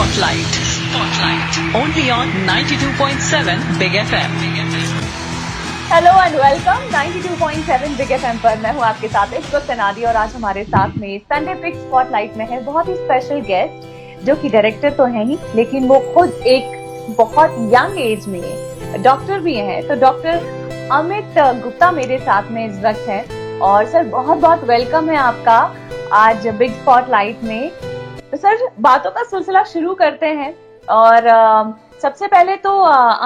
Spotlight. Only on 92.7 Big FM. Hello and welcome 92.7 big FM पर मैं हूं आपके साथ इस वक्त अनादि और आज हमारे साथ में संडे पिक स्पॉटलाइट में है बहुत ही स्पेशल गेस्ट जो कि डायरेक्टर तो है ही लेकिन वो खुद एक बहुत यंग एज में डॉक्टर भी हैं। तो डॉक्टर अमित गुप्ता मेरे साथ में इस वक्त है और सर बहुत बहुत वेलकम है आपका आज बिग स्पॉटलाइट में। तो सर बातों का सिलसिला शुरू करते हैं और सबसे पहले तो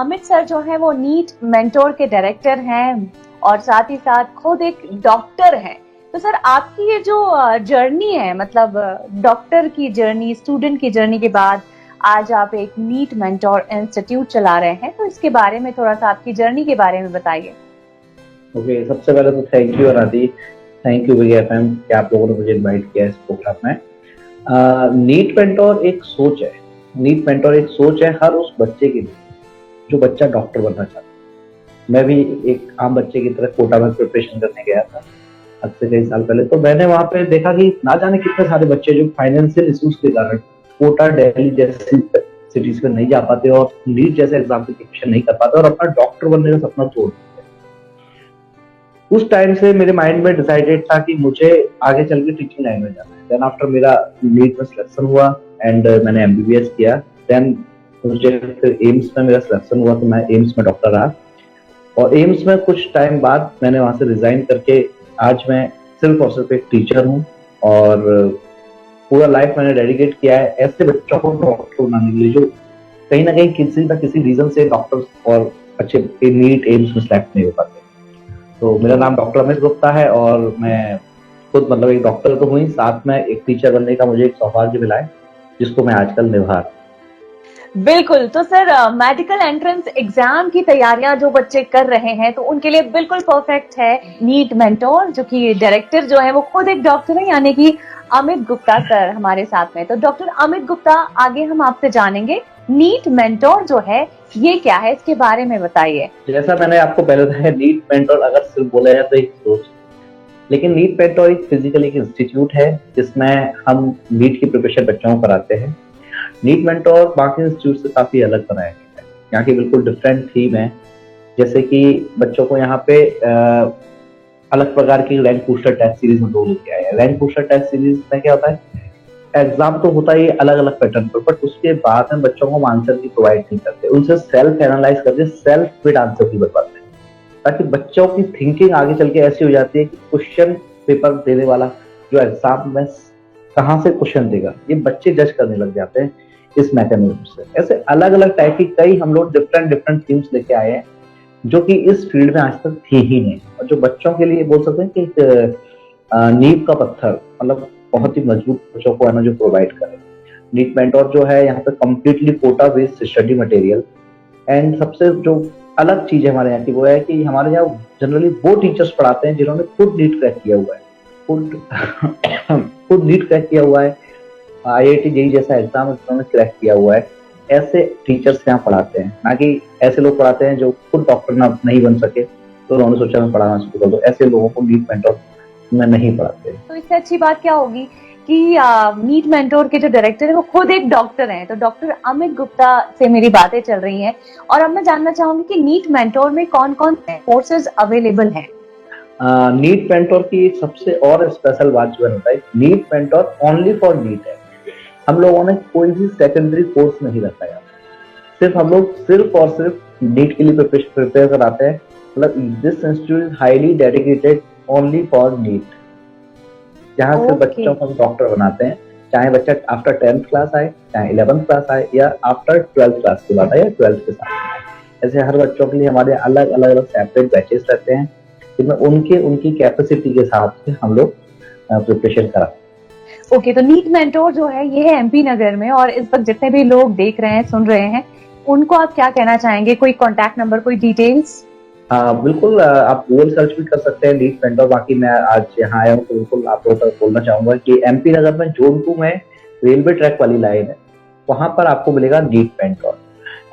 अमित सर जो है वो नीट मेंटोर के डायरेक्टर हैं और साथ ही साथ खुद एक डॉक्टर हैं। तो सर आपकी ये जो जर्नी है मतलब डॉक्टर की जर्नी, स्टूडेंट की जर्नी के बाद आज आप एक नीट मेंटोर इंस्टीट्यूट चला रहे हैं, तो इसके बारे में थोड़ा सा आपकी जर्नी के बारे में बताइए। ओके, सबसे पहले तो थैंक यू अनादि, थैंक यू बिग एफएम कि आप लोगों ने मुझे इनवाइट किया इस प्रोग्राम में। नीट मेंटोर एक सोच है, नीट मेंटोर एक सोच है हर उस बच्चे के लिए जो बच्चा डॉक्टर बनना चाहता है। मैं भी एक आम बच्चे की तरह कोटा में प्रिपरेशन करने गया था आज से कई साल पहले। तो मैंने वहां पे देखा कि ना जाने कितने सारे बच्चे जो फाइनेंशियल इश्यूज के कारण कोटा, दिल्ली जैसी सिटीज में नहीं जा पाते और नीट जैसे एग्जाम की प्रिपरेशन नहीं कर पाते और अपना डॉक्टर बनने का सपना तोड़ देते। उस टाइम से मेरे माइंड में डिसाइडेड था कि मुझे आगे चल के टीचिंग लाइन में जाना है। देन आफ्टर मेरा नीट में सिलेक्शन हुआ एंड मैंने एमबीबीएस किया। देन मुझे फिर एम्स में मेरा सिलेक्शन हुआ तो मैं एम्स में डॉक्टर रहा और एम्स में कुछ टाइम बाद मैंने वहां से रिजाइन करके आज मैं सिर्फ और सिर्फ एक टीचर हूँ और पूरा लाइफ मैंने डेडिकेट किया है ऐसे बच्चों को डॉक्टर बनाने के लिए जो कहीं ना कहीं किसी न किसी रीजन से डॉक्टर और अच्छे नीट एम्स में सिलेक्ट नहीं हो पाते। तो मेरा नाम डॉक्टर अमित गुप्ता है और मैं खुद मतलब एक डॉक्टर तो हुई, साथ में एक टीचर बनने का मुझे एक सौभाग्य मिला है जिसको मैं आजकल निभा रहा हूं। बिल्कुल। तो सर मेडिकल एंट्रेंस एग्जाम की तैयारियां जो बच्चे कर रहे हैं तो उनके लिए बिल्कुल परफेक्ट है नीट मेंटोर, जो कि डायरेक्टर जो है वो खुद एक डॉक्टर है यानी कि अमित गुप्ता सर हमारे साथ में। तो डॉक्टर अमित गुप्ता आगे हम आपसे जानेंगे नीट मेंटोर जो है ये क्या है, इसके बारे में बताइए। जैसा मैंने आपको पहले बताया, नीट मेंटोर अगर सिर्फ बोला जाए तो एक सोच, लेकिन नीट मेंटोर एक फिजिकल एक इंस्टीट्यूट है जिसमें हम नीट की प्रिपरेशन बच्चों को कराते हैं। नीट मेंटोर बाकी इंस्टीट्यूट से काफी अलग बनाया गया है, यहाँ की बिल्कुल डिफरेंट थीम है। जैसे कि बच्चों को यहाँ पे अलग प्रकार की रैंक बूस्टर टेस्ट सीरीज में लेके आए हैं। रैंक बूस्टर टेस्ट सीरीज में क्या होता है, एग्जाम तो होता ही अलग अलग पैटर्न पर, बट उसके बाद में बच्चों को हम आंसर की प्रोवाइड नहीं करते, उनसे सेल्फ एनालाइज करके सेल्फ फिट आंसर की बताते हैं ताकि बच्चों की थिंकिंग आगे चल के ऐसी हो जाती है कि क्वेश्चन पेपर देने वाला जो एग्जाम में कहाँ से क्वेश्चन देगा ये बच्चे जज करने लग जाते हैं इस मैकेनिज्म से। ऐसे अलग अलग टाइप की कई हम लोग डिफरेंट थीम्स लेके आए हैं जो कि इस फील्ड में आज तक थी ही नहीं और जो बच्चों के लिए बोल सकते हैं कि एक नींव का पत्थर, मतलब बहुत ही मजबूत बच्चों को है ना जो प्रोवाइड करे। नीट मेंटोर जो है यहाँ पे completely Kota based study material and सबसे जो अलग चीज है हमारे यहाँ की वो है कि हमारे यहाँ जनरली वो टीचर्स पढ़ाते हैं जिन्होंने खुद नीट क्रैक किया हुआ है, खुद नीट क्रैक किया हुआ है, IIT जेईई जैसा एग्जाम उन्होंने क्रैक किया हुआ है। ऐसे टीचर्स यहाँ पढ़ाते हैं, ना कि ऐसे लोग पढ़ाते हैं जो खुद डॉक्टर ना नहीं बन सके तो उन्होंने सोचा मैं पढ़ाना शुरू कर दो। ऐसे लोगों को नीट मेंटोर में नहीं पढ़ाते। तो इससे अच्छी बात क्या होगी कि नीट मेंटोर के जो डायरेक्टर है वो खुद एक डॉक्टर हैं। तो डॉक्टर अमित गुप्ता से मेरी बातें चल रही हैं और अब मैं जानना चाहूंगी कि नीट मेंटोर में कौन कौन से कोर्सेज अवेलेबल हैं। नीट मेंटोर की सबसे और स्पेशल बात जो है NEET mentor only for NEET है। हम लोगों ने कोई भी सेकेंडरी कोर्स नहीं रखा है, सिर्फ हम लोग सिर्फ और सिर्फ नीट के लिए प्रिपेयर कराते हैं। मतलब this institute is highly dedicated only for NEET, जहाँ से बच्चों को हम डॉक्टर बनाते हैं, चाहे बच्चा आफ्टर 10th क्लास आए, चाहे 11th क्लास आए या आफ्टर 12th क्लास के बाद आए या 12th के साथ। ऐसे हर बच्चों के लिए हमारे अलग अलग सेपरेट बैचेस रहते हैं जिनमें उनकी कैपेसिटी के हिसाब से हम लोग प्रिपरेशन कराते हैं। ओके, तो नीट मेंटोर जो है ये है MP नगर में और इस वक्त जितने भी लोग देख रहे हैं, सुन रहे हैं, उनको आप क्या कहना चाहेंगे? कोई कॉन्टैक्ट नंबर, कोई डिटेल्स? बिल्कुल, आप गूगल सर्च भी कर सकते हैं नीट मेंटोर। बाकी मैं आज यहाँ आया हूँ तो बिल्कुल आप लोगों तक बोलना चाहूंगा कि MP नगर में जोन 2 में रेलवे ट्रैक वाली लाइन है, वहां पर आपको मिलेगा नीट मेंटोर।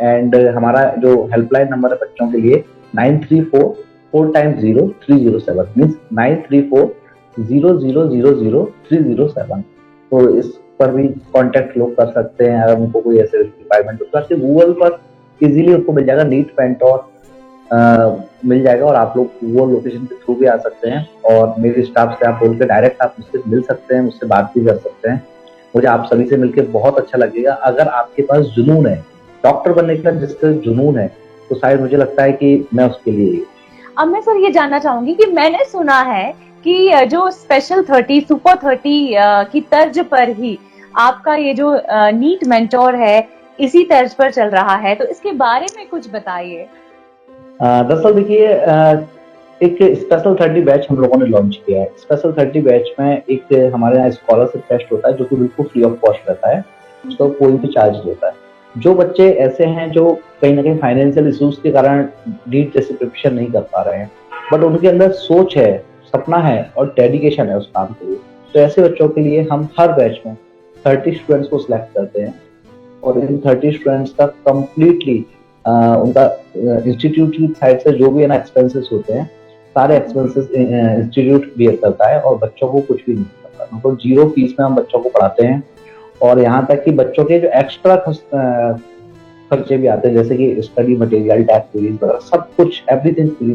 एंड हमारा जो हेल्पलाइन नंबर है बच्चों के लिए 934-4x0307 मीन्स 934-0000307। तो इस पर भी कांटेक्ट लोग कर सकते हैं अगर उनको कोई ऐसे रिक्वायरमेंट हो तो गूगल पर इजीली उनको मिल जाएगा नीट मेंटोर मिल जाएगा और आप लोग वो लोकेशन के थ्रू भी आ सकते हैं और मेरे स्टाफ से आप बोल के डायरेक्ट आप मुझसे मिल सकते हैं, मुझसे बात भी कर सकते हैं। मुझे आप सभी से मिलकर बहुत अच्छा लगेगा। अगर आपके पास जुनून है डॉक्टर बनने का, जिसका जुनून है, तो शायद मुझे लगता है कि मैं उसके लिए। अब मैं सर ये जानना चाहूंगी कि मैंने सुना है कि जो स्पेशल 30 सुपर 30 की तर्ज पर ही आपका ये जो नीट मेंटोर है इसी तर्ज पर चल रहा है, तो इसके बारे में कुछ बताइए। दरअसल देखिए, एक स्पेशल 30 बैच हम लोगों ने लॉन्च किया है। स्पेशल 30 बैच में एक हमारे यहाँ स्कॉलरशिप टेस्ट होता है जो कि बिल्कुल फ्री ऑफ कॉस्ट रहता है, तो कोई भी चार्ज लेता है। जो बच्चे ऐसे हैं जो कहीं ना कहीं फाइनेंशियल इश्यूज के कारण नीट जैसे प्रिपरेशन नहीं कर पा रहे हैं, बट उनके अंदर सोच है, सपना है और डेडिकेशन है उस काम के लिए, तो ऐसे बच्चों के लिए हम हर बैच में 30 स्टूडेंट्स को सिलेक्ट करते हैं और इन 30 स्टूडेंट्स का कंप्लीटली उनका इंस्टीट्यूट की साइड से जो भी है ना एक्सपेंसेस होते हैं, सारे एक्सपेंसेस इंस्टीट्यूट बियर करता है और बच्चों को कुछ भी नहीं करता। मतलब जीरो फीस में हम बच्चों को पढ़ाते हैं और यहाँ तक कि बच्चों के जो एक्स्ट्रा खर्चे भी आते हैं, जैसे कि स्टडी मटेरियल, टैक्स सीरीज वगैरह, सब कुछ एवरीथिंग फ्री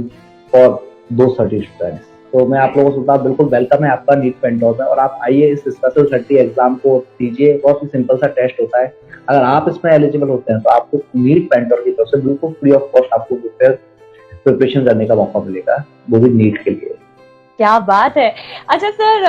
फॉर दो 30 स्टूडेंट्स। तो मैं आप लोगों से बता बिल्कुल वेलकम है आपका नीट मेंटोर में, और आप आइए इस स्पेशल 30 एग्जाम को दीजिए। बहुत ही सिंपल सा टेस्ट होता है, अगर आप इसमें एलिजिबल होते हैं तो आपको नीट मेंटोर की तरफ से बिल्कुल फ्री ऑफ कॉस्ट आपको प्रिपरेशन करने का मौका मिलेगा, वो भी नीट के लिए। क्या बात है। अच्छा सर,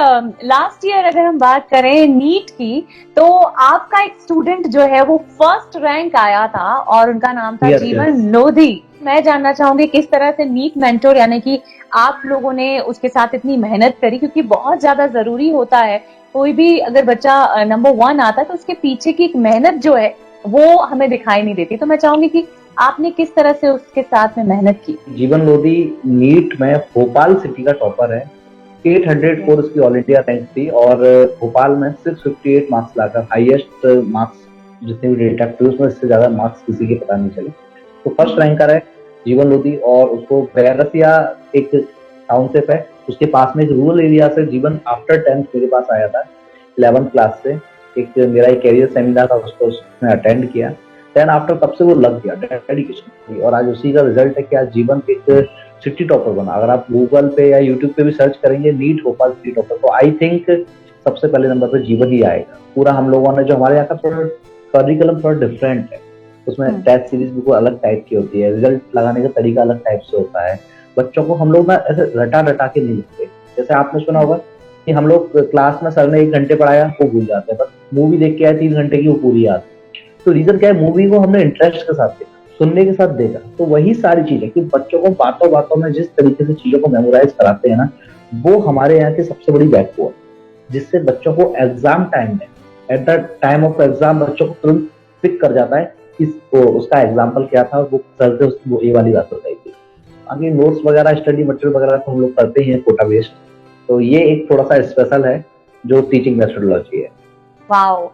लास्ट ईयर अगर हम बात करें नीट की, तो आपका एक स्टूडेंट जो है वो फर्स्ट रैंक आया था और उनका नाम था जीवन लोधी। मैं जानना चाहूंगी किस तरह से नीट मेंटोर यानी कि आप लोगों ने उसके साथ इतनी मेहनत करी, क्योंकि बहुत ज्यादा जरूरी होता है। कोई भी अगर बच्चा नंबर 1 आता है तो उसके पीछे की एक मेहनत जो है वो हमें दिखाई नहीं देती। तो मैं चाहूंगी कि आपने किस तरह से उसके साथ में मेहनत की। जीवन लोधी नीट में भोपाल सिटी का टॉपर है, 804 उसकी ऑल इंडिया रैंक थी और भोपाल में 658 मार्क्स लाकर हाईएस्ट मार्क्स जितने भी डेटा थे उसमें इससे ज्यादा मार्क्स किसी के पता नहीं चले। तो फर्स्ट रैंकर है जीवन लोधी और उसको बैरसिया एक टाउनशिप है, उसके पास में एक रूरल एरिया से जीवन आफ्टर 10th मेरे पास आया था 11th क्लास से। एक मेरा एक कैरियर सेमिनार था, उसको उसने अटेंड किया, देन आफ्टर तब से वो लग गया डेडिकेशन, और आज उसी का रिजल्ट है कि आज जीवन एक सिटी टॉपर बना। अगर आप गूगल पे या यूट्यूब पे भी सर्च करेंगे नीट भोपाल सिटी टॉपर, तो आई थिंक सबसे पहले नंबर पे जीवन ही आएगा। पूरा हम लोगों ने जो हमारे यहाँ का थोड़ा करिकुलम थोड़ा डिफरेंट है, उसमें टेस्ट सीरीज बिल्कुल अलग टाइप की होती है, रिजल्ट लगाने का तरीका अलग टाइप से होता है। बच्चों को हम लोग ना ऐसे रटा रटा के नहीं लिखते। जैसे आपने सुना होगा कि हम लोग क्लास में सर ने 1 घंटे पढ़ाया वो भूल जाते हैं, बट मूवी देख के आए 3 घंटे की वो पूरी याद। तो रीजन क्या है, मूवी को हमने इंटरेस्ट के साथ देखा, सुनने के साथ देखा। तो वही सारी चीजें कि बच्चों को बातों बातों में जिस तरीके से चीजों को मेमोराइज कराते हैं ना, वो हमारे यहाँ की सबसे बड़ी बैकबोन, जिससे बच्चों को एग्जाम टाइम में at the time of exam बच्चों को तुरंत पिक कर जाता है कि उसका एग्जाम्पल क्या था, वो सर से वो ये वाली बात बताई थी। बाकी नोट्स वगैरह स्टडी मटेरियल वगैरह तो हम लोग करते ही हैं कोटा बेस्ड, तो ये एक थोड़ा सा स्पेशल है जो टीचिंग मेथोडोलॉजी है। वाओ।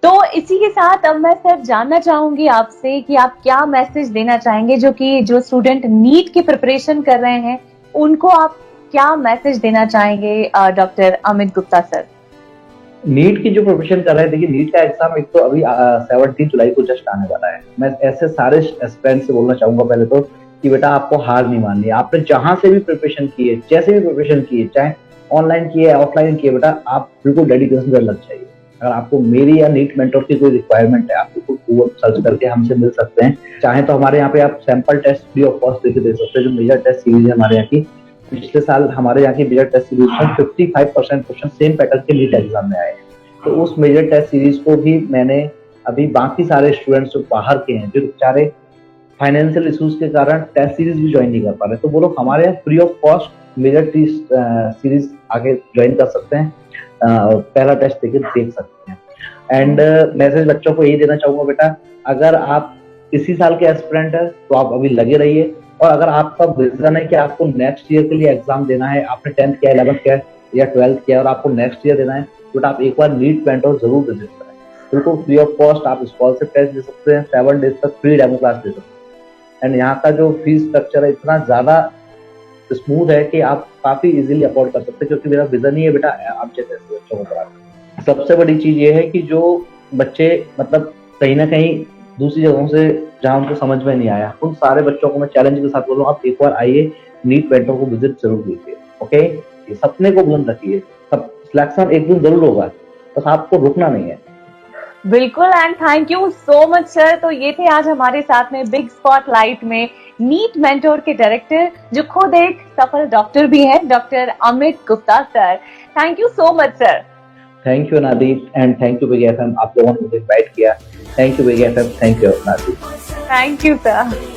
तो इसी के साथ अब मैं सर जानना चाहूंगी आपसे कि आप क्या मैसेज देना चाहेंगे जो स्टूडेंट नीट की प्रिपरेशन कर रहे हैं, उनको आप क्या मैसेज देना चाहेंगे doctor Amit Gupta sir. NEET की जो प्रिपरेशन कर रहे हैं, देखिए नीट का एग्जाम एक तो अभी 17 जुलाई को जस्ट आने वाला है। मैं ऐसे सारे एस्पिरेंट्स से बोलना चाहूंगा पहले तो कि बेटा आपको हार नहीं माननी है। आपने जहां से भी प्रिपरेशन की है, जैसे भी प्रिपरेशन की है, चाहे ऑनलाइन की है ऑफलाइन की है, बेटा आप बिल्कुल डेडिकेशन कर लग जाइए। अगर आपको मेरी या नीट मेंटोर की कोई रिक्वायरमेंट है, आप बिल्कुल गूगल सर्च करके हमसे मिल सकते हैं। चाहे तो हमारे यहाँ पे आप sample test free of cost देके दे सकते हैं। जो मेजर टेस्ट सीरीज है हमारे यहाँ की, पिछले साल हमारे यहाँ की मेजर टेस्ट सीरीज में 55% क्वेश्चन सेम पैटर्न के नीट एग्जाम में आए हैं। तो उस मेजर टेस्ट सीरीज को भी मैंने अभी बाकी सारे स्टूडेंट्स जो बाहर के हैं, जो बेचारे फाइनेंशियल इश्यूज के कारण टेस्ट सीरीज भी ज्वाइन नहीं कर पा रहे, तो वो लोग हमारे यहाँ free of cost major test series आगे ज्वाइन कर सकते हैं, पहला टेस्ट देख सकते हैं। एंड मैसेज बच्चों को यही देना चाहूंगा, बेटा अगर आप इसी साल के एस्पिरेंट है तो आप अभी लगे रहिए, और अगर आपका विजन है कि आपको नेक्स्ट ईयर के लिए एग्जाम देना है, आपने 10th किया, 11th किया या 12th किया और आपको नेक्स्ट ईयर देना है, बट आप एक बार नीट मेंटोर जरूर विजिट करें। बिल्कुल फ्री ऑफ कॉस्ट आप स्कॉलरशिप टेस्ट दे सकते हैं, 7 डेज तक फ्री डेमो क्लास दे सकते हैं। एंड यहाँ का जो फीस स्ट्रक्चर है इतना ज्यादा स्मूथ है कि आप काफी इजीली अफोर्ड कर सकते हैं, क्योंकि मेरा विजन ही है बेटा आप जैसे बच्चों को पढ़ाना। सबसे बड़ी चीज ये है कि जो बच्चे मतलब कहीं ना कहीं दूसरी जगहों से जहाँ उनको समझ में नहीं आया, उन सारे बच्चों को मैं चैलेंज के साथ बोलूँ, आप एक बार आइए, नीट मेंटोर को विजिट जरूर कीजिए। ओके, ये सपने को बुलंद रखिए, सब सिलेक्शन एक दिन जरूर होगा, बस आपको रुकना नहीं है। बिल्कुल, and thank you so much sir. तो ये थे आज हमारे साथ में बिग स्पॉटलाइट में नीट मेंटोर के डायरेक्टर, जो खुद एक सफल डॉक्टर भी हैं, doctor Amit Gupta sir. Thank you so much sir. Thank you Nadir, and thank you big FM, आप लोगों ने मुझे इनवाइट किया। Thank you big FM, thank you Nadir. Thank you sir.